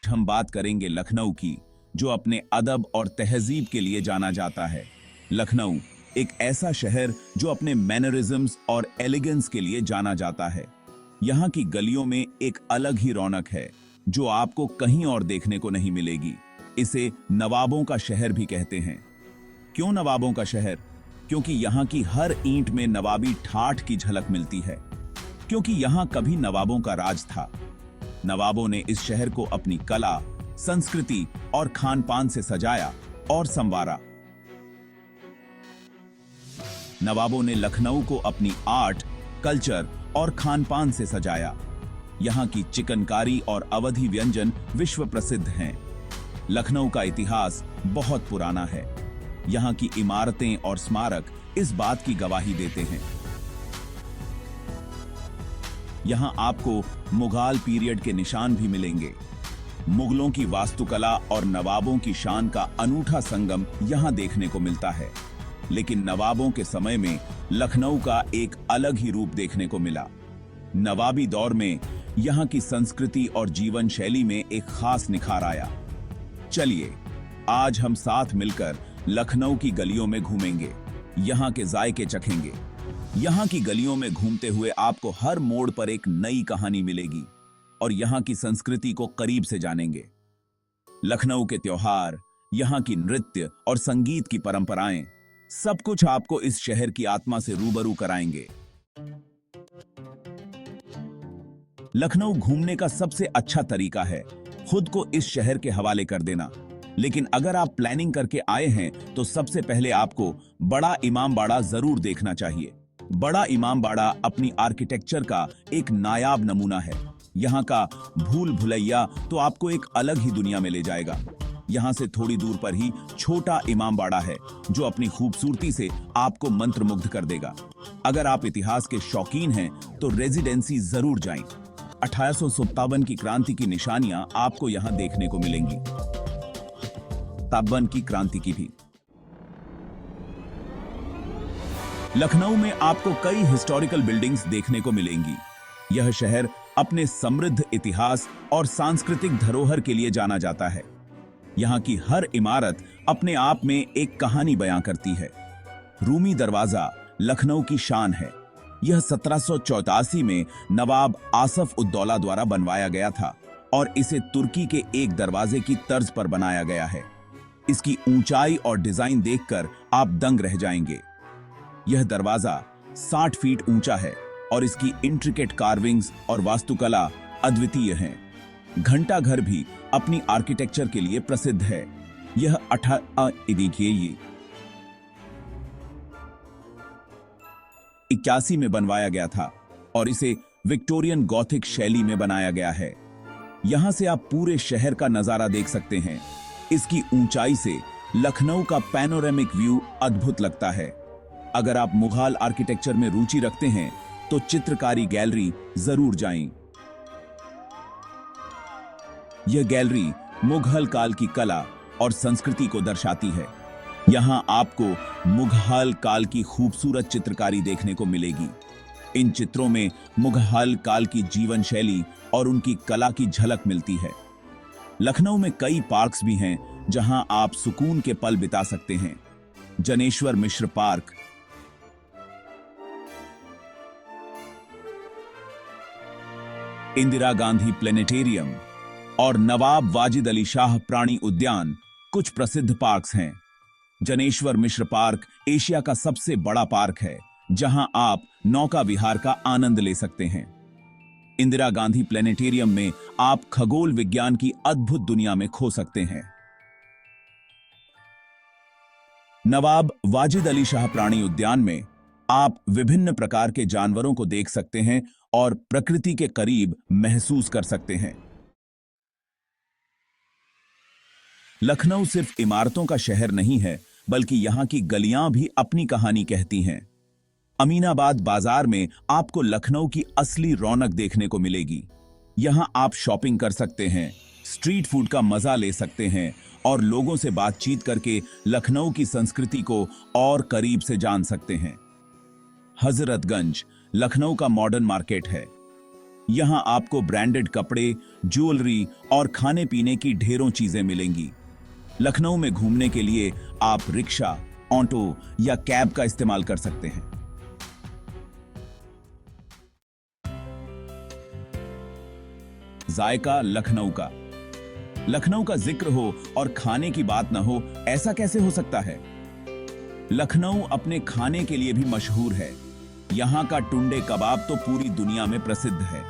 हम बात करेंगे लखनऊ की, जो अपने अदब और तहजीब के लिए जाना जाता है। लखनऊ एक ऐसा शहर जो अपने मैनरिज्म्स और एलिगेंस के लिए जाना जाता है। यहाँ की गलियों में एक अलग ही रौनक है जो आपको कहीं और देखने को नहीं मिलेगी। इसे नवाबों का शहर भी कहते हैं। क्यों नवाबों का शहर? क्योंकि यहाँ की हर ईंट में नवाबी ठाठ की झलक मिलती है। क्योंकि यहाँ कभी नवाबों का राज था। नवाबों ने इस शहर को अपनी कला, संस्कृति और खान-पान से सजाया और संवारा। नवाबों ने लखनऊ को अपनी आर्ट, कल्चर और खान-पान से सजाया। यहाँ की चिकनकारी और अवधी व्यंजन विश्व प्रसिद्ध हैं। लखनऊ का इतिहास बहुत पुराना है। यहाँ की इमारतें और स्मारक इस बात की गवाही देते हैं। यहाँ आपको मुगल पीरियड के निशान भी मिलेंगे। मुगलों की वास्तुकला और नवाबों की शान का अनूठा संगम यहाँ देखने को मिलता है। लेकिन नवाबों के समय में लखनऊ का एक अलग ही रूप देखने को मिला। नवाबी दौर में यहाँ की संस्कृति और जीवन शैली में एक खास निखार आया। चलिए आज हम साथ मिलकर लखनऊ की गलियों में घूमेंगे, यहाँ के जायके चखेंगे। यहाँ की गलियों में घूमते हुए आपको हर मोड़ पर एक नई कहानी मिलेगी और यहाँ की संस्कृति को करीब से जानेंगे। लखनऊ के त्योहार, यहाँ की नृत्य और संगीत की परंपराएं, सब कुछ आपको इस शहर की आत्मा से रूबरू कराएंगे। लखनऊ घूमने का सबसे अच्छा तरीका है खुद को इस शहर के हवाले कर देना। लेकिन अगर आप प्लानिंग करके आए हैं तो सबसे पहले आपको बड़ा इमामबाड़ा जरूर देखना चाहिए। बड़ा इमामबाड़ा अपनी आर्किटेक्चर का एक नायाब नमूना है। यहाँ का भूल भुलैया तो आपको एक अलग ही दुनिया में ले जाएगा। यहाँ से थोड़ी दूर पर ही छोटा इमामबाड़ा है जो अपनी खूबसूरती से आपको मंत्रमुग्ध कर देगा। अगर आप इतिहास के शौकीन हैं तो रेजिडेंसी जरूर जाएं। 1857 की क्रांति की निशानियां आपको यहाँ देखने को मिलेंगी। ताबन की क्रांति की भी। लखनऊ में आपको कई हिस्टोरिकल बिल्डिंग्स देखने को मिलेंगी। यह शहर अपने समृद्ध इतिहास और सांस्कृतिक धरोहर के लिए जाना जाता है। यहाँ की हर इमारत अपने आप में एक कहानी बयां करती है। रूमी दरवाजा लखनऊ की शान है। यह 1784 में नवाब आसफ उद्दौला द्वारा बनवाया गया था और इसे तुर्की के एक दरवाजे की तर्ज पर बनाया गया है। इसकी ऊंचाई और डिजाइन देखकर आप दंग रह जाएंगे। यह दरवाजा 60 फीट ऊंचा है और इसकी इंट्रिकेट कार्विंग्स और वास्तुकला अद्वितीय हैं। घंटा घर भी अपनी आर्किटेक्चर के लिए प्रसिद्ध है। यह 1881 में बनवाया गया था और इसे विक्टोरियन गॉथिक शैली में बनाया गया है। यहां से आप पूरे शहर का नजारा देख सकते हैं। इसकी ऊंचाई से लखनऊ का पैनोरेमिक व्यू अद्भुत लगता है। अगर आप मुगल आर्किटेक्चर में रुचि रखते हैं तो चित्रकारी गैलरी जरूर जाएं। यह गैलरी मुगल काल की कला और संस्कृति को दर्शाती है। यहां आपको मुगल काल की खूबसूरत चित्रकारी देखने को मिलेगी। इन चित्रों में मुगल काल की जीवन शैली और उनकी कला की झलक मिलती है। लखनऊ में कई पार्क्स भी हैं जहां आप सुकून के पल बिता सकते हैं। जनेश्वर मिश्र पार्क, इंदिरा गांधी प्लेनेटेरियम और नवाब वाजिद अली शाह प्राणी उद्यान कुछ प्रसिद्ध पार्क्स हैं। जनेश्वर मिश्र पार्क एशिया का सबसे बड़ा पार्क है जहां आप नौका विहार का आनंद ले सकते हैं। इंदिरा गांधी प्लेनेटेरियम में आप खगोल विज्ञान की अद्भुत दुनिया में खो सकते हैं। नवाब वाजिद अली शाह प्राणी उद्यान में आप विभिन्न प्रकार के जानवरों को देख सकते हैं और प्रकृति के करीब महसूस कर सकते हैं। लखनऊ सिर्फ इमारतों का शहर नहीं है, बल्कि यहां की गलियां भी अपनी कहानी कहती हैं। अमीनाबाद बाजार में आपको लखनऊ की असली रौनक देखने को मिलेगी। यहां आप शॉपिंग कर सकते हैं, स्ट्रीट फूड का मजा ले सकते हैं और लोगों से बातचीत करके लखनऊ की संस्कृति को और करीब से जान सकते हैं। हजरतगंज लखनऊ का मॉडर्न मार्केट है। यहाँ आपको ब्रांडेड कपड़े, ज्वेलरी और खाने पीने की ढेरों चीजें मिलेंगी। लखनऊ में घूमने के लिए आप रिक्शा, ऑटो या कैब का इस्तेमाल कर सकते हैं। जायका लखनऊ का। लखनऊ का जिक्र हो और खाने की बात न हो, ऐसा कैसे हो सकता है। लखनऊ अपने खाने के लिए भी मशहूर है। यहाँ का टुंडे कबाब तो पूरी दुनिया में प्रसिद्ध है।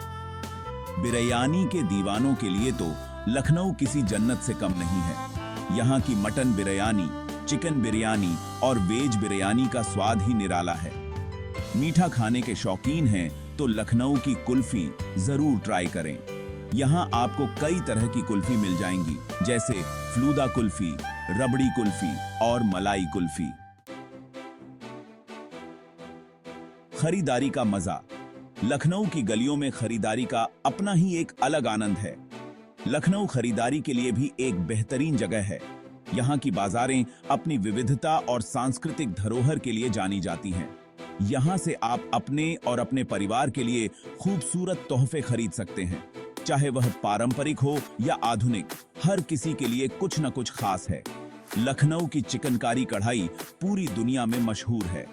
बिरयानी के दीवानों के लिए तो लखनऊ किसी जन्नत से कम नहीं है। यहाँ की मटन बिरयानी, चिकन बिरयानी और वेज बिरयानी का स्वाद ही निराला है। मीठा खाने के शौकीन हैं तो लखनऊ की कुल्फी जरूर ट्राई करें। यहाँ आपको कई तरह की कुल्फी मिल जाएंगी, जैसे फलूदा कुल्फी, रबड़ी कुल्फी और मलाई कुल्फी। खरीदारी का मजा। लखनऊ की गलियों में खरीदारी का अपना ही एक अलग आनंद है। लखनऊ खरीदारी के लिए भी एक बेहतरीन जगह है। यहाँ की बाजारें अपनी विविधता और सांस्कृतिक धरोहर के लिए जानी जाती हैं। यहाँ से आप अपने और अपने परिवार के लिए खूबसूरत तोहफे खरीद सकते हैं। चाहे वह पारंपरिक हो या आधुनिक, हर किसी के लिए कुछ न कुछ खास है। लखनऊ की चिकनकारी कढ़ाई पूरी दुनिया में मशहूर है।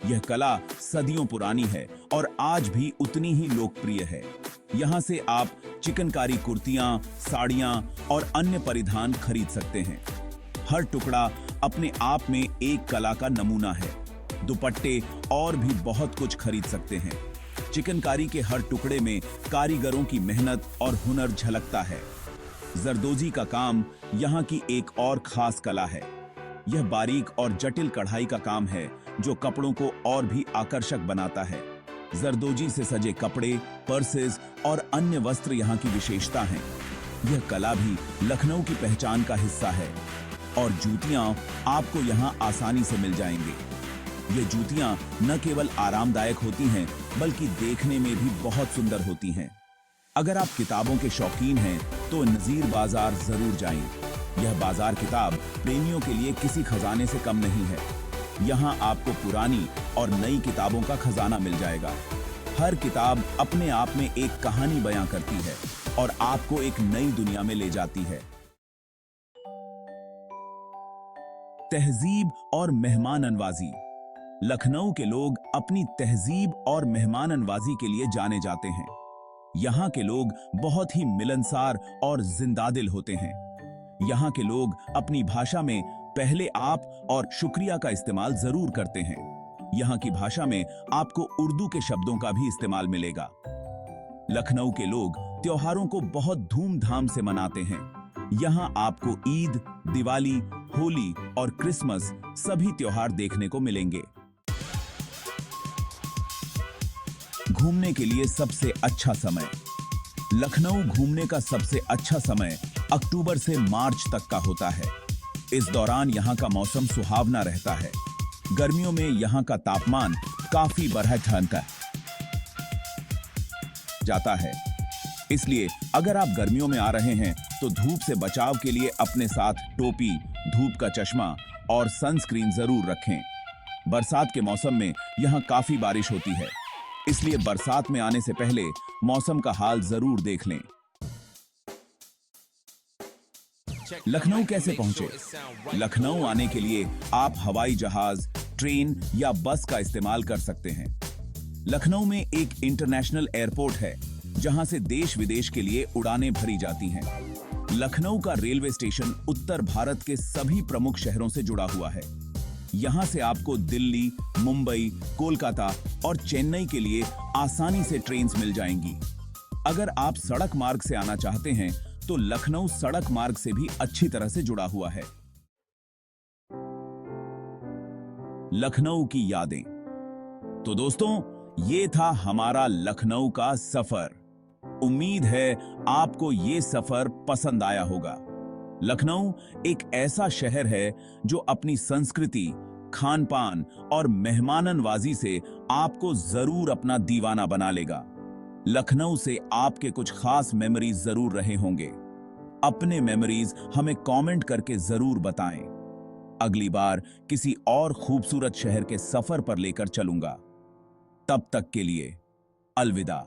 यह कला सदियों पुरानी है और आज भी उतनी ही लोकप्रिय है। यहाँ से आप चिकनकारी कुर्तियां, साड़ियां और अन्य परिधान खरीद सकते हैं। हर टुकड़ा अपने आप में एक कला का नमूना है। दुपट्टे और भी बहुत कुछ खरीद सकते हैं। चिकनकारी के हर टुकड़े में कारीगरों की मेहनत और हुनर झलकता है। जरदोजी का काम यहाँ की एक और खास कला है। यह बारीक और जटिल कढ़ाई का काम है जो कपड़ों को और भी आकर्षक बनाता है। जरदोजी से सजे कपड़े, पर्सेस और अन्य वस्त्र यहाँ की विशेषता हैं। यह कला भी लखनऊ की पहचान का हिस्सा है। और जूतियां आपको यहाँ आसानी से मिल जाएंगे। ये जूतियां न केवल आरामदायक होती हैं, बल्कि देखने में भी बहुत सुंदर होती हैं। अगर आप किताबों के शौकीन हैं तो नजीर बाजार जरूर जाएं। यह बाजार किताब प्रेमियों के लिए किसी खजाने से कम नहीं है। यहाँ आपको पुरानी और नई किताबों का खजाना मिल जाएगा। हर किताब अपने आप में एक कहानी बयां करती है और आपको एक नई दुनिया में ले जाती है। तहजीब और मेहमान नवाजी। लखनऊ के लोग अपनी तहजीब और मेहमान नवाजी के लिए जाने जाते हैं। यहाँ के लोग बहुत ही मिलनसार और जिंदादिल होते हैं। यहाँ के लोग अपनी भाषा में पहले आप और शुक्रिया का इस्तेमाल जरूर करते हैं। यहाँ की भाषा में आपको उर्दू के शब्दों का भी इस्तेमाल मिलेगा। लखनऊ के लोग त्योहारों को बहुत धूमधाम से मनाते हैं। यहाँ आपको ईद, दिवाली, होली और क्रिसमस सभी त्योहार देखने को मिलेंगे। घूमने के लिए सबसे अच्छा समय। लखनऊ घूमने का सबसे अच्छा समय अक्टूबर से मार्च तक का होता है। इस दौरान यहाँ का मौसम सुहावना रहता है। गर्मियों में यहाँ का तापमान काफी बढ़ जाता है। इसलिए अगर आप गर्मियों में आ रहे हैं तो धूप से बचाव के लिए अपने साथ टोपी, धूप का चश्मा और सनस्क्रीन जरूर रखें। बरसात के मौसम में यहाँ काफी बारिश होती है, इसलिए बरसात में आने से पहले मौसम का हाल जरूर देख लें। लखनऊ कैसे पहुंचे? लखनऊ आने के लिए आप हवाई जहाज, ट्रेन या बस का इस्तेमाल कर सकते हैं। लखनऊ में एक इंटरनेशनल एयरपोर्ट है जहां से देश विदेश के लिए उड़ानें भरी जाती हैं। लखनऊ का रेलवे स्टेशन उत्तर भारत के सभी प्रमुख शहरों से जुड़ा हुआ है। यहां से आपको दिल्ली, मुंबई, कोलकाता और चेन्नई के लिए आसानी से ट्रेन मिल जाएंगी। अगर आप सड़क मार्ग से आना चाहते हैं तो लखनऊ सड़क मार्ग से भी अच्छी तरह से जुड़ा हुआ है। लखनऊ की यादें। तो दोस्तों, ये था हमारा लखनऊ का सफर। उम्मीद है आपको ये सफर पसंद आया होगा। लखनऊ एक ऐसा शहर है जो अपनी संस्कृति, खान पान और मेहमाननवाजी से आपको जरूर अपना दीवाना बना लेगा। लखनऊ से आपके कुछ खास मेमोरीज जरूर रहे होंगे। अपने मेमोरीज हमें कमेंट करके जरूर बताएं। अगली बार किसी और खूबसूरत शहर के सफर पर लेकर चलूंगा। तब तक के लिए अलविदा।